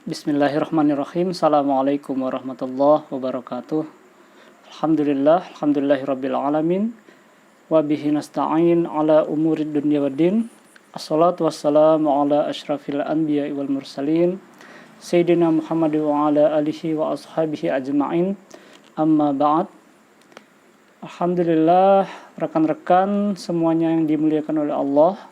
Bismillahirrahmanirrahim. Assalamualaikum warahmatullahi wabarakatuh. Alhamdulillahirabbil alamin. Wa bihi nasta'in ala umurid dunya waddin. Assalatu wassalamu ala asyrafil anbiya'i wal mursalin. Sayyidina Muhammad wa ala alihi wa ashabihi ajma'in. Amma ba'd. Alhamdulillah, rekan-rekan semuanya yang dimuliakan oleh Allah.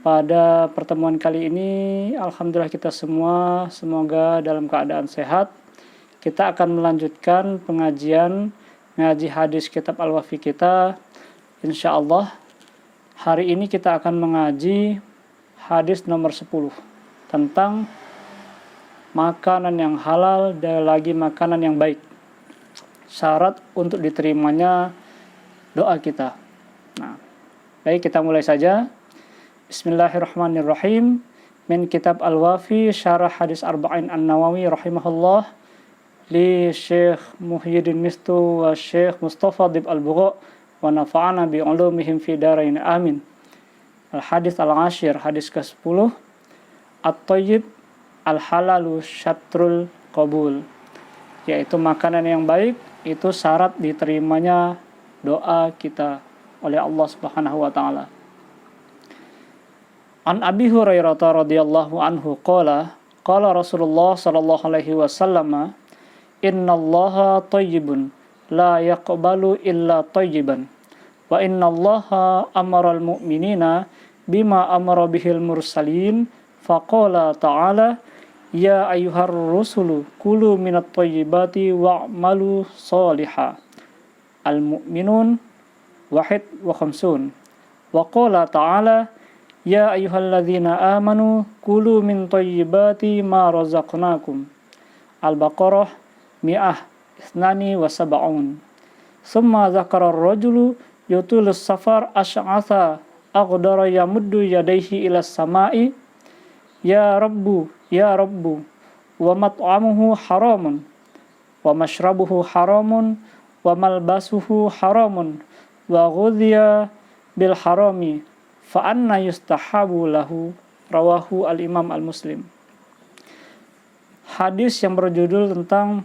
Pada pertemuan kali ini, alhamdulillah kita semua semoga dalam keadaan sehat. Kita akan melanjutkan ngaji hadis kitab Al-Wafi kita. Insyaallah hari ini kita akan mengaji hadis nomor 10 tentang makanan yang halal dan lagi makanan yang baik. Syarat untuk diterimanya doa kita. Nah, baik, kita mulai saja. Bismillahirrahmanirrahim. Min kitab Al-Wafi syarah hadis Arba'in An-Nawawi rahimahullah li Syekh Muhyiddin Mistu wa Syekh Mustafa Dib Al-Bugha wa nafa'ana bi ulumihim fi darain amin. Al-Hadis Al-Ashir, hadis ke-10. At-Tayyib Al-Halalu Syatrul Qabul, yaitu makanan yang baik itu syarat diterimanya doa kita oleh Allah Subhanahu wa taala. An Abi Hurairah radhiyallahu anhu qala Rasulullah sallallahu alaihi wasallam, innallaha thayyibun la yaqbalu illa thayyiban wa innallaha amaral mu'minina bima amara bihil mursalin faqala ta'ala ya ayyuhar rusulu kulu minat thayyibati wa'malu shaliha. Al-Mu'minun wahid wa khamsun. Wa qala ta'ala ya ayyuhalladzina amanu kulu min thayyibati ma razaqnakum. Al-Baqarah mi'ah isnani wa sab'un. Summa zakara ar-rajulu yutulus safar asy'atha aghdara yamuddu yadayhi ila samai ya rabbu wa mat'amuhu haramun wa mashrabuhu haramun wa malbasuhu haramun wa ghudhiya bil harami fa anna yustahabu lahu. Rawahu al-Imam al-Muslim. Hadis yang berjudul tentang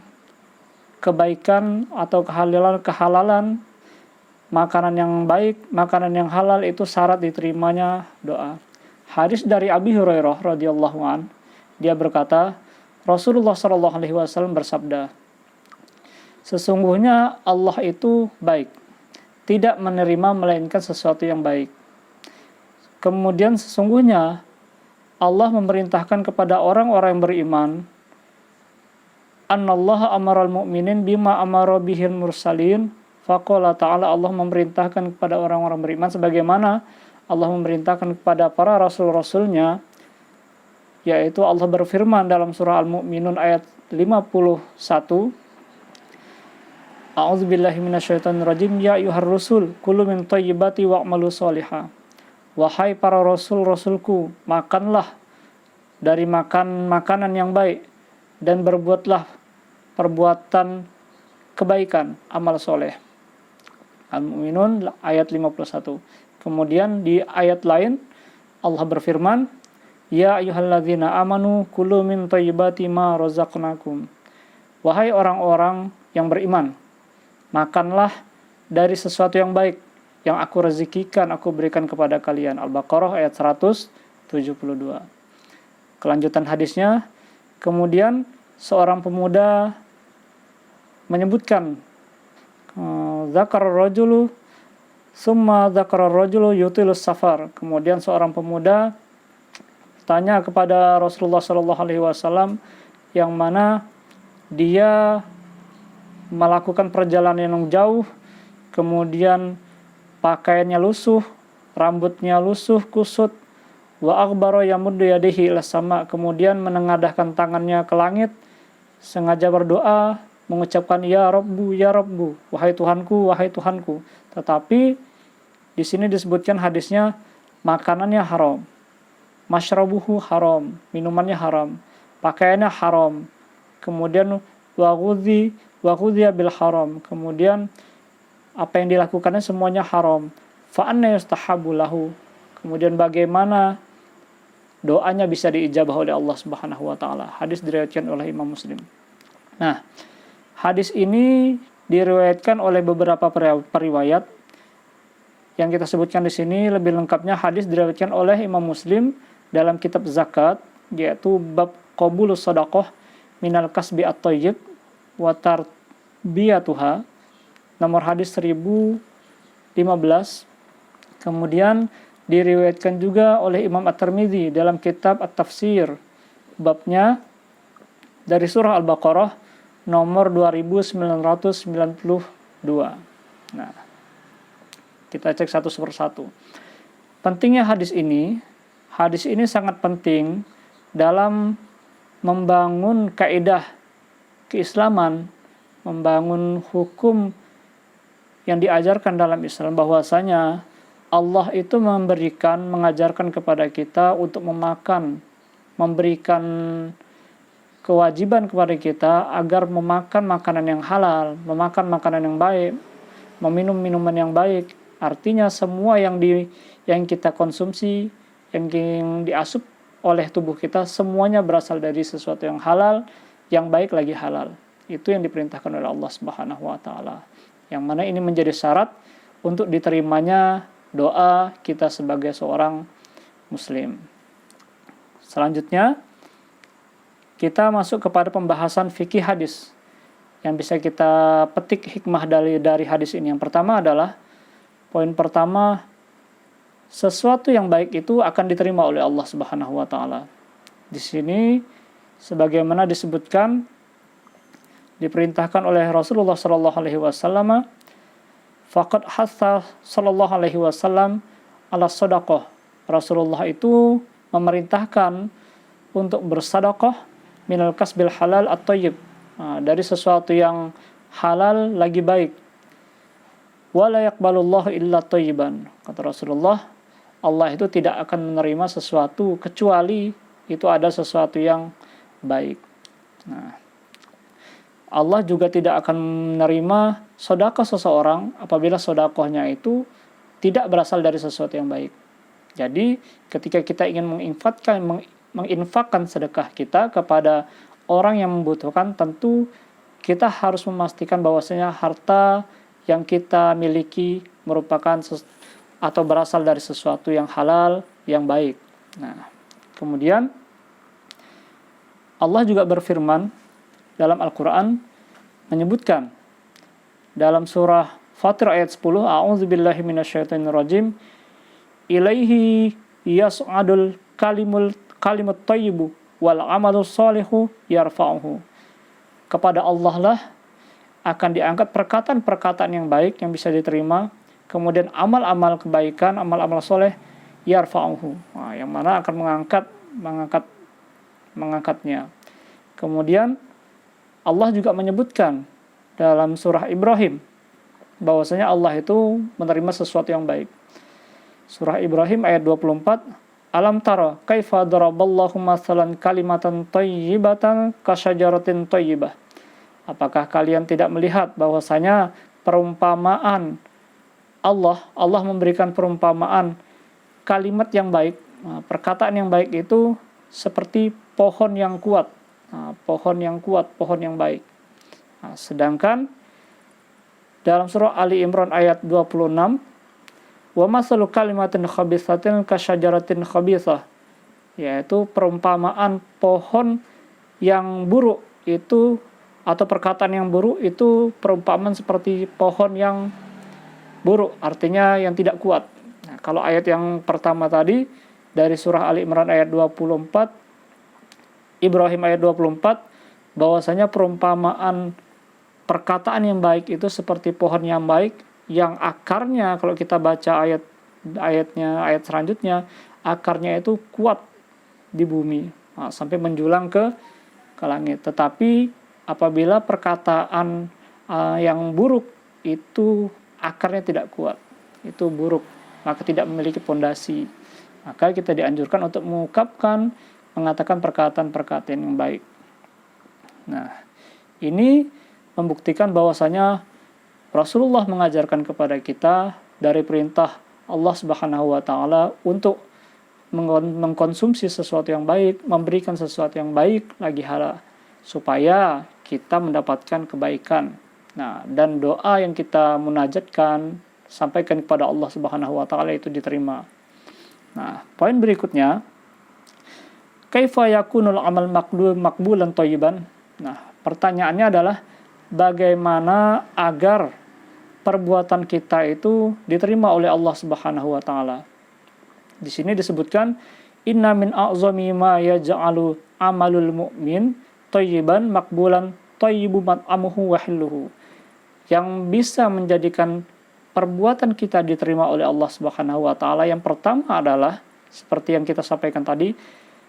kebaikan atau kehalalan makanan yang baik, makanan yang halal itu syarat diterimanya doa. Hadis dari Abi Hurairah radhiyallahu an, dia berkata, Rasulullah sallallahu alaihi wasallam bersabda, sesungguhnya Allah itu baik, tidak menerima melainkan sesuatu yang baik. Kemudian sesungguhnya Allah memerintahkan kepada orang-orang yang beriman, annallaha amaral mu'minin bima amara bihil mursalin. Faqala ta'ala, Allah memerintahkan kepada orang-orang beriman sebagaimana Allah memerintahkan kepada para rasul-rasulnya, yaitu Allah berfirman dalam surah Al-Mu'minun ayat 51, A'udzubillahi minasyaitonirrajim, ya ayyuhar rusul kulu min thayyibati wa'malu shaliha. Wahai para rasul-rasulku, makanlah dari makanan yang baik dan berbuatlah perbuatan kebaikan, amal soleh. Al-Mu'minun ayat 51. Kemudian di ayat lain Allah berfirman, ya ayyuhalladzina amanu kulu min thayyibati ma razaqnakum. Wahai orang-orang yang beriman, makanlah dari sesuatu yang baik yang aku rezekikan, aku berikan kepada kalian. Al-Baqarah ayat 172. Kelanjutan hadisnya, kemudian seorang pemuda menyebutkan, zakar rajulu summa zakar rajulu yutilus safar. Kemudian seorang pemuda tanya kepada Rasulullah sallallahu alaihi wasallam yang mana dia melakukan perjalanan yang jauh, kemudian pakaiannya lusuh, rambutnya lusuh, kusut, wa aghbara yamuddu yadihi ila sama, kemudian menengadahkan tangannya ke langit, sengaja berdoa, mengucapkan ya Rabbu, wahai Tuhanku. Tetapi di sini disebutkan hadisnya makanannya haram, masyrabuhu haram, minumannya haram, pakaiannya haram, kemudian wa ghudhiya bil haram, kemudian apa yang dilakukannya semuanya haram. Fa anna yustahabu lahu. Kemudian bagaimana doanya bisa diijabah oleh Allah Subhanahu wa taala. Hadis diriwayatkan oleh Imam Muslim. Nah, hadis ini diriwayatkan oleh beberapa periwayat. Yang kita sebutkan di sini lebih lengkapnya hadis diriwayatkan oleh Imam Muslim dalam kitab zakat, yaitu bab qabulus shadaqah minal kasbi at-thayyib wa tarbiyatuha, nomor hadis 1015. Kemudian diriwayatkan juga oleh Imam At-Tirmidzi dalam kitab At-Tafsir, babnya dari surah Al-Baqarah nomor 2992. Nah, kita cek satu persatu. Pentingnya hadis ini sangat penting dalam membangun kaidah keislaman, membangun hukum yang diajarkan dalam Islam, bahwasanya Allah itu mengajarkan kepada kita untuk memberikan kewajiban kepada kita agar memakan makanan yang halal, memakan makanan yang baik, meminum minuman yang baik. Artinya semua yang kita konsumsi, yang diasup oleh tubuh kita, semuanya berasal dari sesuatu yang halal, yang baik lagi halal. Itu yang diperintahkan oleh Allah Subhanahu wa taala. Yang mana ini menjadi syarat untuk diterimanya doa kita sebagai seorang muslim. Selanjutnya, kita masuk kepada pembahasan fikih hadis yang bisa kita petik hikmah dari hadis ini. Yang pertama adalah, poin pertama, sesuatu yang baik itu akan diterima oleh Allah Subhanahu wa taala. Di sini sebagaimana disebutkan, diperintahkan oleh Rasulullah sallallahu alaihi wasallam, faqad hatha sallallahu alaihi wasallam ala shadaqah. Rasulullah itu memerintahkan untuk bersedekah minal kasbil halal at-thayyib, dari sesuatu yang halal lagi baik. Wala yaqbalullahu illa thayyiban. Kata Rasulullah, Allah itu tidak akan menerima sesuatu kecuali itu ada sesuatu yang baik. Nah, Allah juga tidak akan menerima sedekah seseorang apabila sedekahnya itu tidak berasal dari sesuatu yang baik. Jadi, ketika kita ingin menginfakkan sedekah kita kepada orang yang membutuhkan, tentu kita harus memastikan bahwasanya harta yang kita miliki merupakan atau berasal dari sesuatu yang halal, yang baik. Nah, kemudian Allah juga berfirman dalam Al-Quran, menyebutkan dalam surah Fatir ayat 10, A'udzubillahi minasyaitonirrajim, ilaihi yas'adul kalimut thayyibu wal amalus shalihu yarfa'uhu. Kepada Allah lah akan diangkat perkataan-perkataan yang baik yang bisa diterima, kemudian amal-amal kebaikan, amal-amal soleh yarfa'uhu, yang mana akan mengangkatnya. Kemudian Allah juga menyebutkan dalam surah Ibrahim bahwasanya Allah itu menerima sesuatu yang baik. Surah Ibrahim ayat 24, alam tara kaifa daraballahu mathalan kalimatan thayyibatan kasyajaratin thayyibah. Apakah kalian tidak melihat bahwasanya perumpamaan Allah memberikan perumpamaan kalimat yang baik, perkataan yang baik itu seperti pohon yang kuat, pohon yang baik. Sedangkan dalam surah Ali Imran ayat 26, wa masalu kalimatin khabithatin kasyajaratin khabithah, yaitu perumpamaan pohon yang buruk itu, atau perkataan yang buruk itu perumpamaan seperti pohon yang buruk, artinya yang tidak kuat. Nah, kalau ayat yang pertama tadi dari surah Ali Imran ayat 24, Ibrahim ayat 24, bahwasanya perumpamaan perkataan yang baik itu seperti pohon yang baik, yang akarnya, kalau kita baca ayat selanjutnya, akarnya itu kuat di bumi, sampai menjulang ke langit. Tetapi apabila perkataan yang buruk itu akarnya tidak kuat, itu buruk, maka tidak memiliki pondasi, maka kita dianjurkan untuk mengatakan perkataan-perkataan yang baik. Nah, ini membuktikan bahwasanya Rasulullah mengajarkan kepada kita dari perintah Allah Subhanahu wa taala untuk mengkonsumsi sesuatu yang baik, memberikan sesuatu yang baik lagi halal, supaya kita mendapatkan kebaikan. Nah, dan doa yang kita munajatkan, sampaikan kepada Allah Subhanahu wa taala itu diterima. Nah, poin berikutnya, kaifa yakunul amal maqbulan thayyiban? Nah, pertanyaannya adalah bagaimana agar perbuatan kita itu diterima oleh Allah Subhanahu wa taala. Di sini disebutkan inna min a'zami ma yaj'alu amalul mu'min thayyiban maqbulan thayyibu mat'amuhu wa hilluhu. Yang bisa menjadikan perbuatan kita diterima oleh Allah Subhanahu wa taala, yang pertama adalah seperti yang kita sampaikan tadi,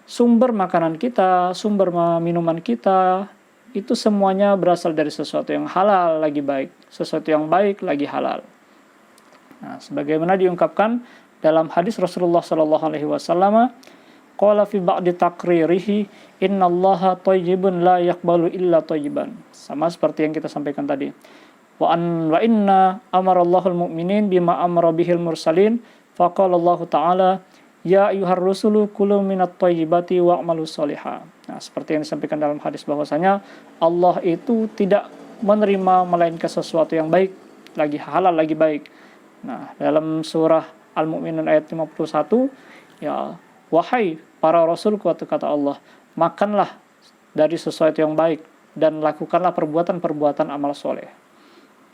sumber makanan kita, sumber minuman kita itu semuanya berasal dari sesuatu yang halal lagi baik, sesuatu yang baik lagi halal. Nah, sebagaimana diungkapkan dalam hadis Rasulullah sallallahu alaihi wasallam, qala fi ba'di taqririhi innallaha thayyibun la yaqbalu illa thayyiban. Sama seperti yang kita sampaikan tadi. Wa inna amarallahul mu'minin bima amara bihil mursalin, faqala Allah ta'ala ya ayyuhar rusulu kulu minat thayyibati wa'malu sholiha. Nah, seperti yang disampaikan dalam hadis bahwasanya Allah itu tidak menerima melainkan sesuatu yang baik lagi halal lagi baik. Nah, dalam surah Al-Mu'minun ayat 51, ya, wahai para rasulku, kata Allah, makanlah dari sesuatu yang baik dan lakukanlah perbuatan-perbuatan amal soleh.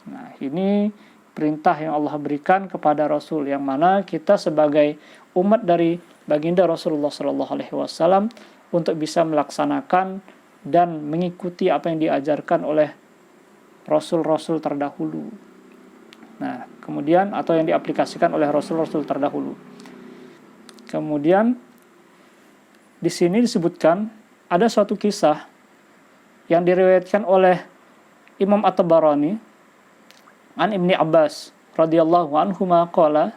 Nah, ini perintah yang Allah berikan kepada Rasul, yang mana kita sebagai umat dari baginda Rasulullah SAW untuk bisa melaksanakan dan mengikuti apa yang diajarkan oleh Rasul-Rasul terdahulu. Nah, kemudian atau yang diaplikasikan oleh Rasul-Rasul terdahulu. Kemudian di sini disebutkan ada suatu kisah yang diriwayatkan oleh Imam At-Tabarani an Ibni Abbas radhiyallahu anhuma qala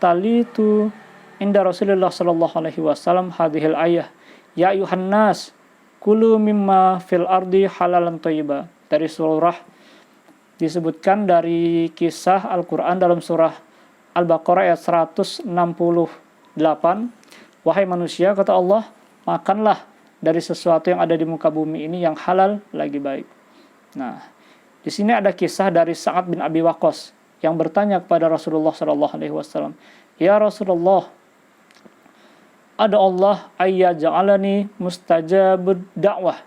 talitu inda Rasulullah sallallahu alaihi wasallam hadhil ayah ya ayuhan nas kulu mimma fil ardi halalan thayyiba. Dari surah disebutkan dari kisah Al-Quran dalam surah Al-Baqarah ayat 168. Wahai manusia, kata Allah, makanlah dari sesuatu yang ada di muka bumi ini yang halal lagi baik. Nah, di sini ada kisah dari Sa'ad bin Abi Waqqas yang bertanya kepada Rasulullah SAW, ya Rasulullah, ada Allah ayyaj'alani mustajabud da'wah.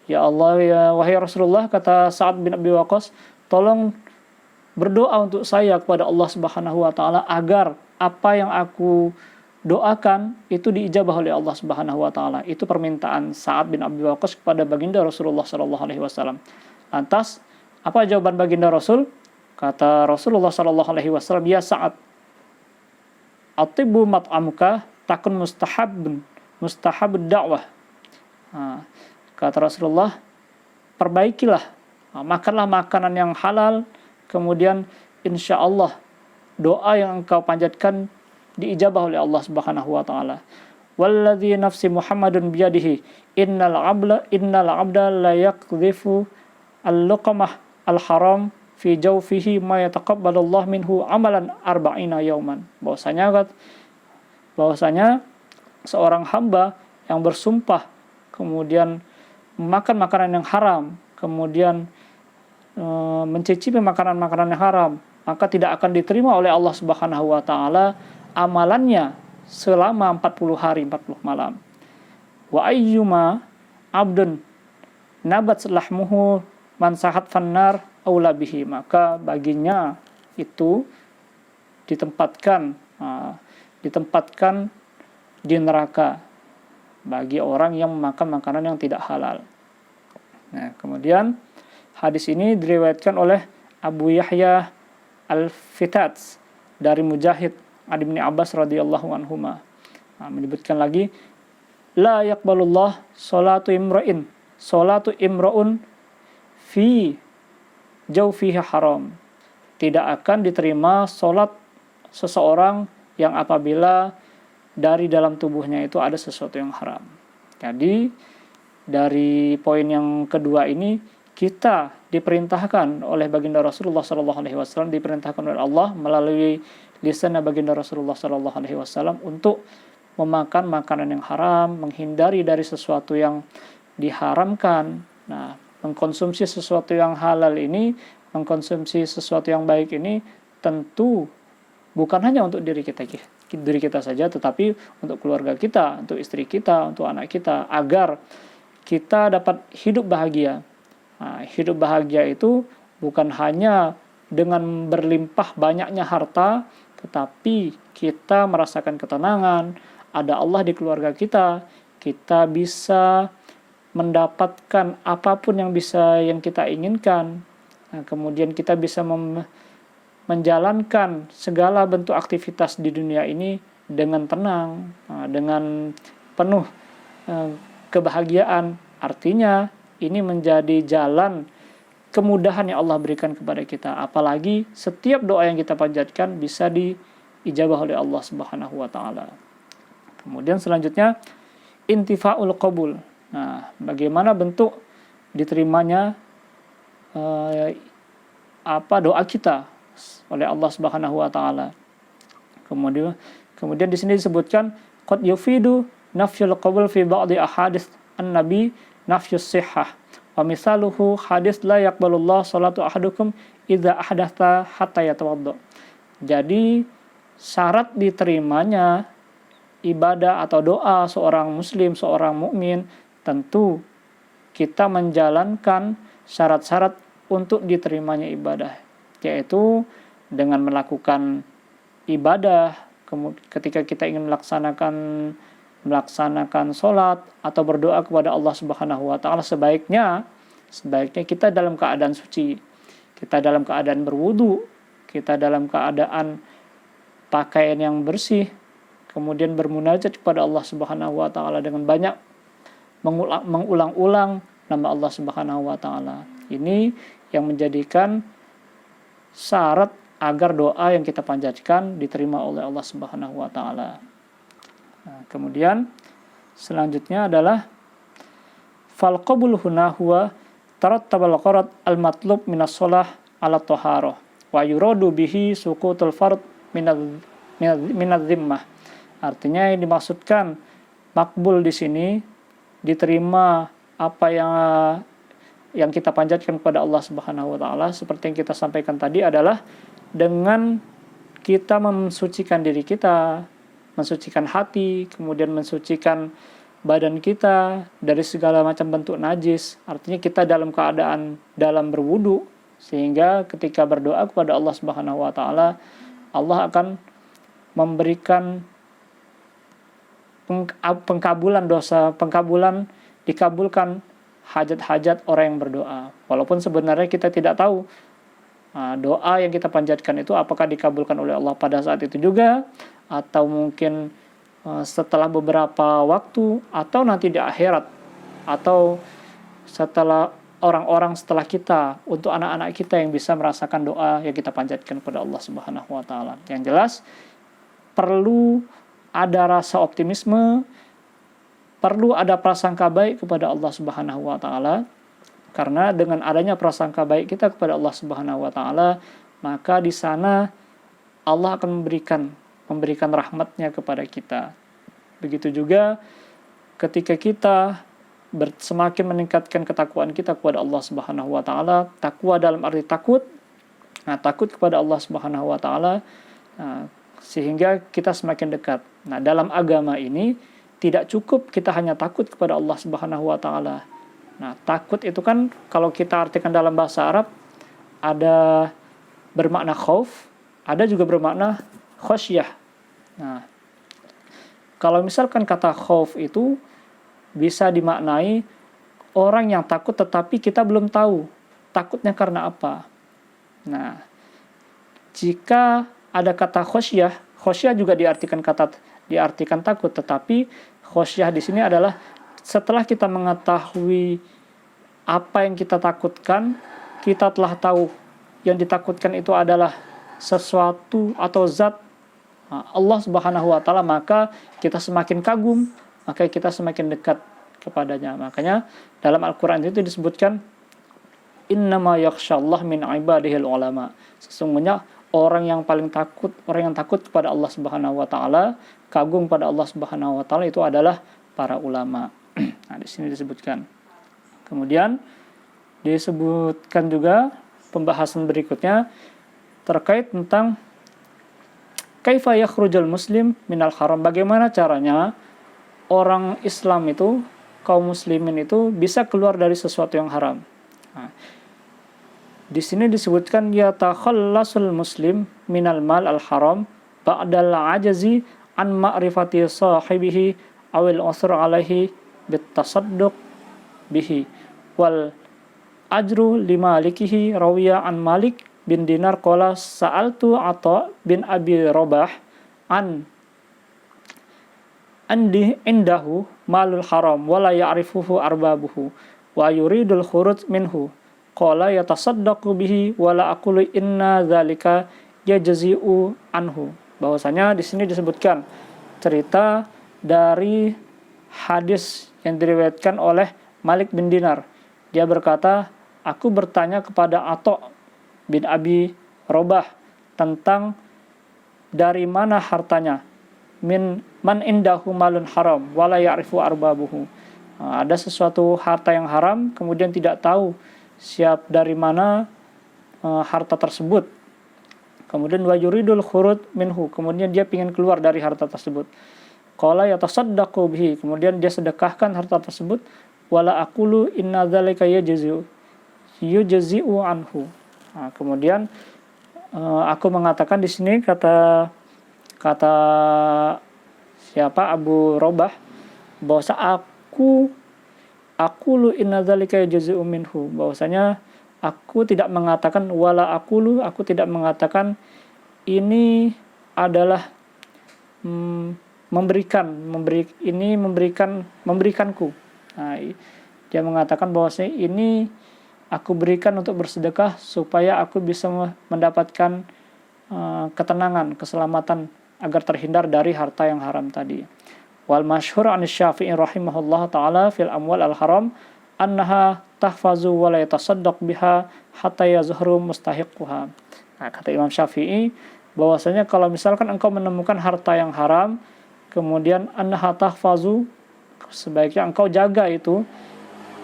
Ya Allah, ya wahai Rasulullah, kata Sa'ad bin Abi Waqqas, tolong berdoa untuk saya kepada Allah Subhanahu wa taala agar apa yang aku doakan itu diijabah oleh Allah Subhanahu wa taala. Itu permintaan Sa'ad bin Abi Waqqas kepada baginda Rasulullah sallallahu alaihi wasallam. Lantas, apa jawaban baginda Rasul? Kata Rasulullah sallallahu alaihi wasallam, ya Sa'ad, atibbu mat'amuka takun mustahabud da'wah. Nah, kata Rasulullah, perbaikilah, makanlah makanan yang halal, kemudian insya Allah doa yang engkau panjatkan diijabah oleh Allah Subhanahu wa taala. Walladzi nafsi Muhammadun biyadihi innal abda la yaqdhifu al-luqmah al-haram fi jawfihi ma yataqabbalullah minhu amalan arba'ina yauman. Bahwasanya seorang hamba yang bersumpah kemudian makan makanan yang haram, kemudian mencicipi makanan-makanan yang haram, maka tidak akan diterima oleh Allah Subhanahu wa taala amalannya selama 40 hari 40 malam. Wa ayyuma abdun nabat lahmuhu man sahat fannar aula bihi, maka baginya itu ditempatkan di neraka bagi orang yang memakan makanan yang tidak halal. Nah, kemudian hadis ini diriwayatkan oleh Abu Yahya Al-Fitats dari Mujahid an Ibni Abbas radhiyallahu anhuma. Nah, menyebutkan lagi, la yaqbalullah salatu imra'un fi jawfihi haram. Tidak akan diterima salat seseorang yang apabila dari dalam tubuhnya itu ada sesuatu yang haram. Jadi dari poin yang kedua ini kita diperintahkan oleh baginda Rasulullah SAW, diperintahkan oleh Allah melalui lisan baginda Rasulullah SAW untuk memakan makanan yang haram, menghindari dari sesuatu yang diharamkan. Nah, mengkonsumsi sesuatu yang halal ini, mengkonsumsi sesuatu yang baik ini tentu bukan hanya untuk diri kita saja, tetapi untuk keluarga kita, untuk istri kita, untuk anak kita, agar kita dapat hidup bahagia. Nah, hidup bahagia itu bukan hanya dengan berlimpah banyaknya harta, tetapi kita merasakan ketenangan, ada Allah di keluarga kita bisa mendapatkan apapun yang kita inginkan. Nah, kemudian kita bisa menjalankan segala bentuk aktivitas di dunia ini dengan tenang, dengan penuh kebahagiaan. Artinya ini menjadi jalan kemudahan yang Allah berikan kepada kita. Apalagi setiap doa yang kita panjatkan bisa diijabah oleh Allah Subhanahu wa taala. Kemudian selanjutnya intifaul qabul. Nah, bagaimana bentuk diterimanya doa kita oleh Allah Subhanahu wa taala. Kemudian di sini disebutkan qad yufidu nafyul qabul fi ba'di ahadits an-nabi nafyus sihhah. Wa misaluhu hadis la yaqbalullah salatu ahadukum idza ahdatha hatta yatawadda. Jadi syarat diterimanya ibadah atau doa seorang muslim, seorang mukmin, tentu kita menjalankan syarat-syarat untuk diterimanya ibadah, yaitu dengan melakukan ibadah ketika kita ingin melaksanakan sholat atau berdoa kepada Allah Subhanahu wa taala, sebaiknya kita dalam keadaan suci, kita dalam keadaan berwudu, kita dalam keadaan pakaian yang bersih, kemudian bermunajat kepada Allah Subhanahu wa taala dengan banyak mengulang-ulang nama Allah Subhanahu wa taala. Ini yang menjadikan syarat agar doa yang kita panjatkan diterima oleh Allah Subhanahu wa taala. Nah, kemudian selanjutnya adalah fal qabul huna huwa tarattabal qarad al matlub minas shalah ala taharah wa yuradu bihi suqutul fard minadz zimmah. Artinya yang dimaksudkan makbul di sini diterima apa yang kita panjatkan kepada Allah Subhanahu wa taala, seperti yang kita sampaikan tadi, adalah dengan kita mensucikan diri kita, mensucikan hati, kemudian mensucikan badan kita dari segala macam bentuk najis. Artinya kita dalam keadaan berwudu, sehingga ketika berdoa kepada Allah Subhanahu wa taala, Allah akan memberikan pengkabulan dosa, dikabulkan hajat-hajat orang yang berdoa. Walaupun sebenarnya kita tidak tahu doa yang kita panjatkan itu apakah dikabulkan oleh Allah pada saat itu juga, atau mungkin setelah beberapa waktu, atau nanti di akhirat, atau setelah setelah kita, untuk anak-anak kita yang bisa merasakan doa yang kita panjatkan kepada Allah Subhanahu wa taala. Yang jelas perlu ada rasa optimisme, perlu ada prasangka baik kepada Allah Subhanahu wa taala, karena dengan adanya prasangka baik kita kepada Allah Subhanahu wa taala, maka di sana Allah akan memberikan rahmatnya kepada kita. Begitu juga ketika kita semakin meningkatkan ketakwaan kita kepada Allah Subhanahu wa taala, takwa dalam arti takut kepada Allah Subhanahu wa taala, sehingga kita semakin dekat. Nah, dalam agama ini tidak cukup kita hanya takut kepada Allah Subhanahu wa taala. Nah, takut itu kan kalau kita artikan dalam bahasa Arab ada bermakna khauf, ada juga bermakna khasyah. Nah, kalau misalkan kata khauf itu bisa dimaknai orang yang takut tetapi kita belum tahu takutnya karena apa. Nah, jika ada kata khasyah juga diartikan takut, tetapi khasyah di sini adalah setelah kita mengetahui apa yang kita takutkan, kita telah tahu yang ditakutkan itu adalah sesuatu atau zat Allah Subhanahu wa taala, maka kita semakin kagum, maka kita semakin dekat kepadanya. Makanya dalam Al-Qur'an itu disebutkan innama yakhsyallah min ibadihil ulama. Sesungguhnya orang yang takut kepada Allah Subhanahu wa taala, kagum pada Allah Subhanahu wa taala itu adalah para ulama. Nah, di sini disebutkan. Kemudian disebutkan juga pembahasan berikutnya terkait tentang kaifa yakhrujul muslim minal haram. Bagaimana caranya orang Islam itu, kaum muslimin itu bisa keluar dari sesuatu yang haram. Nah, di sini disebutkan yatakhallasul muslim minal mal al haram ba'dal ajazi an ma'rifati sahibihi awil usr alaihi bitasadduq bihi wal ajru limalikihi rawiya an Malik bin Dinar qala sa'altu Atha bin Abi Rabah an andi indahu malul haram wala ya'rifuhu arbabuhu wa yuridul khuruj minhu qala yatasaddaqu bihi wala aqulu inna dzalika yajzi'u anhu. Bahwasanya di sini disebutkan cerita dari hadis yang diriwayatkan oleh Malik bin Dinar. Dia berkata, aku bertanya kepada Atha bin Abi Rabah tentang dari mana hartanya, man indahu malun haram wala ya'rifu arbabuhu. Ada sesuatu harta yang haram, kemudian tidak tahu dari mana harta tersebut. Kemudian wa yuridul khuruj minhu, kemudian dia ingin keluar dari harta tersebut. Qala yatasaddaqu bihi, kemudian dia sedekahkan harta tersebut. Wala aqulu inna dzalika yujzi'u anhu. Nah, kemudian aku mengatakan di sini kata siapa Abu Robah bahwa aqulu inna dzalika yujzi'u minhu, bahwasanya aku tidak mengatakan aku tidak mengatakan ini adalah memberikanku. Nah, dia mengatakan bahwasanya ini aku berikan untuk bersedekah supaya aku bisa mendapatkan ketenangan, keselamatan agar terhindar dari harta yang haram tadi. Wal masyhur an Syafi'i rahimahullah taala fil amwal al haram annaha tahfazu wa la yatasaddaq biha hatta yazhuru mustahiquha. Nah, kata Imam Syafi'i bahwasanya kalau misalkan engkau menemukan harta yang haram, kemudian annaha tahfazu, sebaiknya engkau jaga itu.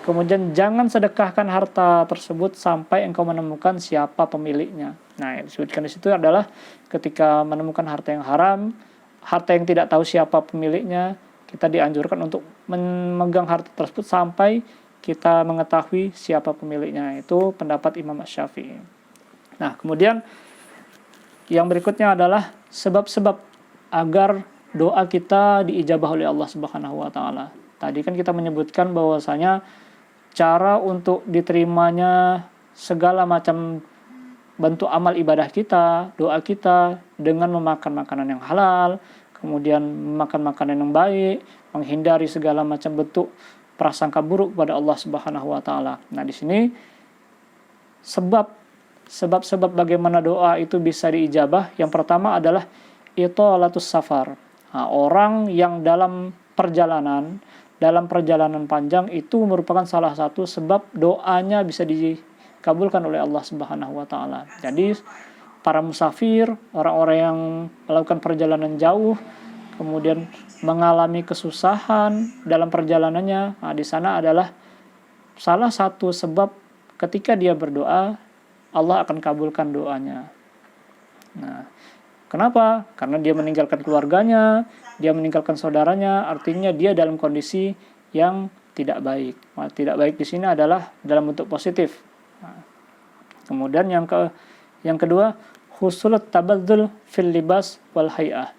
Kemudian jangan sedekahkan harta tersebut sampai engkau menemukan siapa pemiliknya. Nah, yang disebutkan di situ adalah ketika menemukan harta yang haram, harta yang tidak tahu siapa pemiliknya, kita dianjurkan untuk memegang harta tersebut sampai kita mengetahui siapa pemiliknya. Itu pendapat Imam Syafi'i. Nah, kemudian yang berikutnya adalah sebab-sebab agar doa kita diijabah oleh Allah Subhanahu wa taala. Tadi kan kita menyebutkan bahwasanya cara untuk diterimanya segala macam bentuk amal ibadah kita, doa kita dengan memakan makanan yang halal, kemudian memakan makanan yang baik, menghindari segala macam bentuk prasangka buruk kepada Allah Subhanahu wa taala. Nah, di sini sebab-sebab bagaimana doa itu bisa diijabah, yang pertama adalah itolatus safar. Nah, orang yang dalam perjalanan panjang itu merupakan salah satu sebab doanya bisa dikabulkan oleh Allah Subhanahu wa taala. Jadi para musafir, orang-orang yang melakukan perjalanan jauh, kemudian mengalami kesusahan dalam perjalanannya, nah, di sana adalah salah satu sebab ketika dia berdoa, Allah akan kabulkan doanya. Nah, kenapa? Karena dia meninggalkan keluarganya, dia meninggalkan saudaranya, artinya dia dalam kondisi yang tidak baik. Nah, tidak baik di sini adalah dalam bentuk positif. Nah, kemudian yang kedua, husulut tabadzul fil libas wal hay'ah.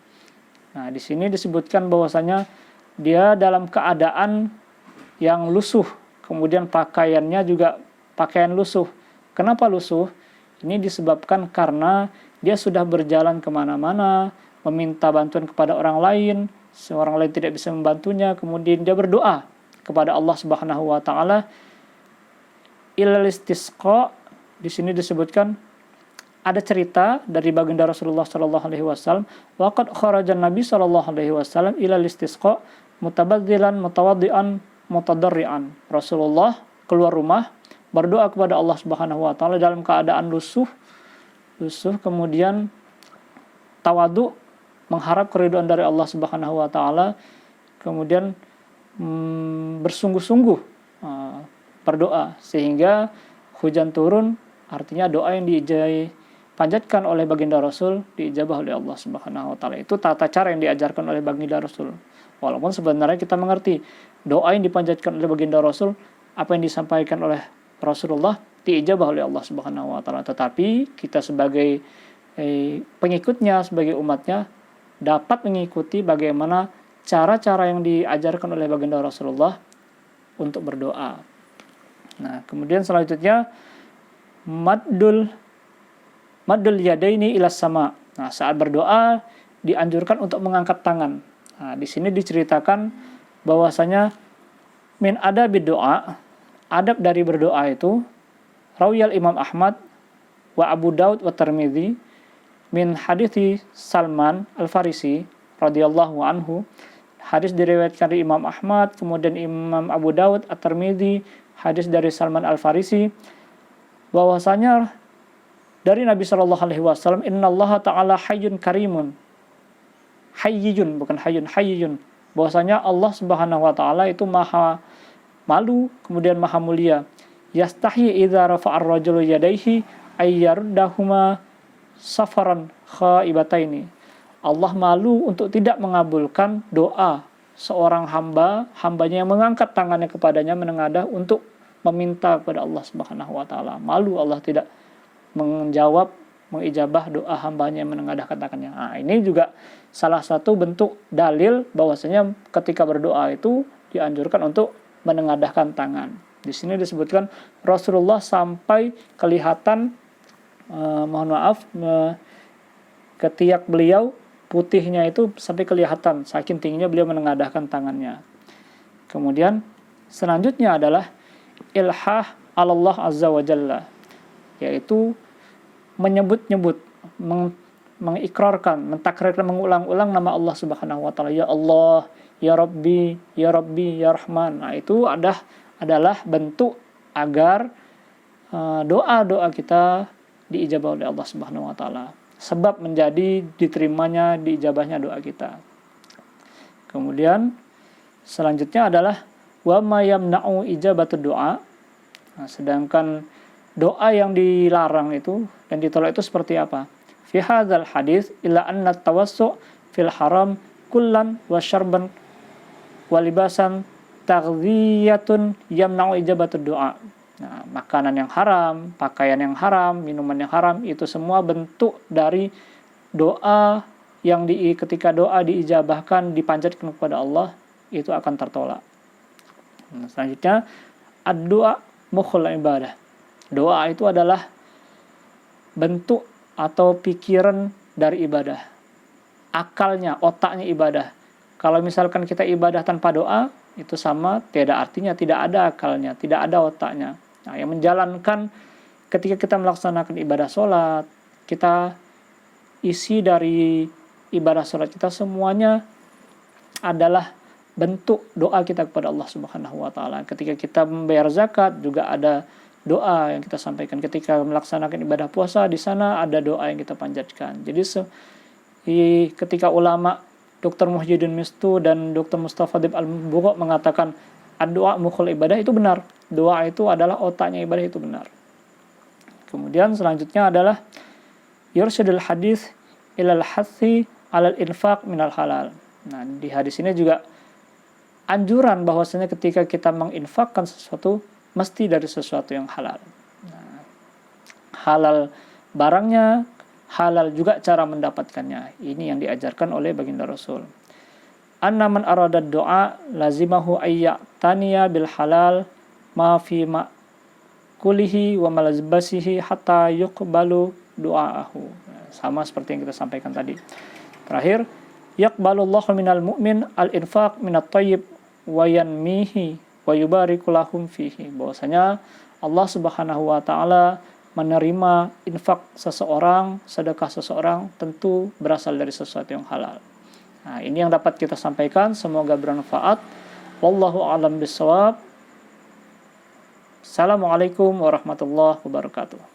Nah, di sini disebutkan bahwasanya dia dalam keadaan yang lusuh, kemudian pakaiannya juga pakaian lusuh. Kenapa lusuh? Ini disebabkan karena dia sudah berjalan kemana-mana, meminta bantuan kepada orang lain, seorang lain tidak bisa membantunya, kemudian dia berdoa kepada Allah Subhanahu wa taala. Ilal istisqa, di sini disebutkan ada cerita dari baginda Rasulullah sallallahu alaihi wasallam, waqad kharajan Nabi sallallahu alaihi wasallam ilal istisqa mutabaddilan mutawaddian mutadarrian. Rasulullah keluar rumah berdoa kepada Allah Subhanahu wa taala dalam keadaan lusuh, kemudian tawadu, mengharap keridhaan dari Allah Subhanahu wa taala, kemudian bersungguh-sungguh berdoa sehingga hujan turun, artinya doa yang dipanjatkan oleh baginda Rasul diijabah oleh Allah Subhanahu wa taala. Itu tata cara yang diajarkan oleh baginda Rasul. Walaupun sebenarnya kita mengerti doa yang dipanjatkan oleh baginda Rasul, apa yang disampaikan oleh Rasulullah diijabah oleh Allah Subhanahu wa taala, tetapi kita sebagai pengikutnya, sebagai umatnya dapat mengikuti bagaimana cara-cara yang diajarkan oleh baginda Rasulullah untuk berdoa. Nah, kemudian selanjutnya maddul yadaini ilas sama. Nah, saat berdoa dianjurkan untuk mengangkat tangan. Nah, di sini diceritakan bahwasanya min adabid doa, adab dari berdoa itu rawiyal Imam Ahmad wa Abu Daud wa Tirmidzi min hadithi Salman Al-Farisi radhiyallahu anhu. Hadis diriwayatkan dari Imam Ahmad, kemudian Imam Abu Daud At-Tirmidzi, hadis dari Salman Al-Farisi, bahwasanya dari Nabi sallallahu alaihi wasallam, innallaha ta'ala hayyun karimun. Hayyun, bukan hayyun, hayyun. Bahwasanya Allah Subhanahu wa taala itu maha malu, kemudian maha mulia. Yastahi idza rafa'ar rajulu yadayhi ayyardahuma safaran khaibataini. Allah malu untuk tidak mengabulkan doa seorang hambanya yang mengangkat tangannya kepadanya menengadah untuk meminta kepada Allah Subhanahu wa taala. Malu Allah tidak menjawab, mengijabah doa hambanya yang menengadahkan tangannya. Nah, ini juga salah satu bentuk dalil bahwasanya ketika berdoa itu dianjurkan untuk menengadahkan tangan. Di sini disebutkan Rasulullah sampai kelihatan ketiak beliau putihnya itu sampai kelihatan, saking tingginya beliau menengadahkan tangannya. Kemudian selanjutnya adalah ilhah Allah azza wa jalla, yaitu menyebut-nyebut, mengikrarkan, mentakrirkan, mengulang-ulang nama Allah Subhanahu wa taala. Ya Allah, ya Rabbi, ya Rabbi, ya Rahman. Nah, itu adalah bentuk agar doa-doa kita diijabah oleh Allah Subhanahu wa taala. Sebab menjadi diterimanya, diijabahnya doa kita. Kemudian selanjutnya adalah wa ma yamna'u ijabatud doa. Nah, sedangkan doa yang dilarang itu dan ditolak itu seperti apa? Fi hadzal hadis illa anna tawassu fil haram kullan wa syarban wa libasan taghdhiyatun yamna'u ijabatud doa. Nah, makanan yang haram, pakaian yang haram, minuman yang haram, itu semua bentuk dari doa yang ketika doa diijabahkan, dipanjatkan kepada Allah, itu akan tertolak. Nah, selanjutnya, ad-doa mukhul ibadah. Doa itu adalah bentuk atau pikiran dari ibadah. Akalnya, otaknya ibadah. Kalau misalkan kita ibadah tanpa doa, itu sama, artinya tidak ada akalnya, tidak ada otaknya. Nah, yang menjalankan ketika kita melaksanakan ibadah sholat, kita isi dari ibadah sholat kita semuanya adalah bentuk doa kita kepada Allah Subhanahu wa taala. Ketika kita membayar zakat juga ada doa yang kita sampaikan. Ketika melaksanakan ibadah puasa, di sana ada doa yang kita panjatkan. Jadi ketika ulama Dr. Muhyiddin Mistu dan Dr. Mustafa Dib Al-Bugha mengatakan doa mukhul ibadah, itu benar. Doa itu adalah otaknya ibadah, itu benar. Kemudian selanjutnya adalah yursyidul hadis ilal hathi alal infaq minal halal. Nah, di hadis ini juga anjuran bahwasanya ketika kita menginfakkan sesuatu mesti dari sesuatu yang halal. Nah, halal barangnya, halal juga cara mendapatkannya. Ini yang diajarkan oleh baginda Rasul. Anna man arada doa lazimahu ayyataniya bil halal ma fi kulihi wa malazbasihi hatta yuqbalu du'aahu. Sama seperti yang kita sampaikan tadi. Terakhir, yaqbalullahu minal mu'min al-infaq minat tayyib wa yanmihi wa yubariku lahum fihi. Bahwasanya Allah Subhanahu wa taala menerima infak seseorang, sedekah seseorang tentu berasal dari sesuatu yang halal. Nah, ini yang dapat kita sampaikan, semoga bermanfaat. Wallahu a'lam bishawab. Assalamualaikum warahmatullahi wabarakatuh.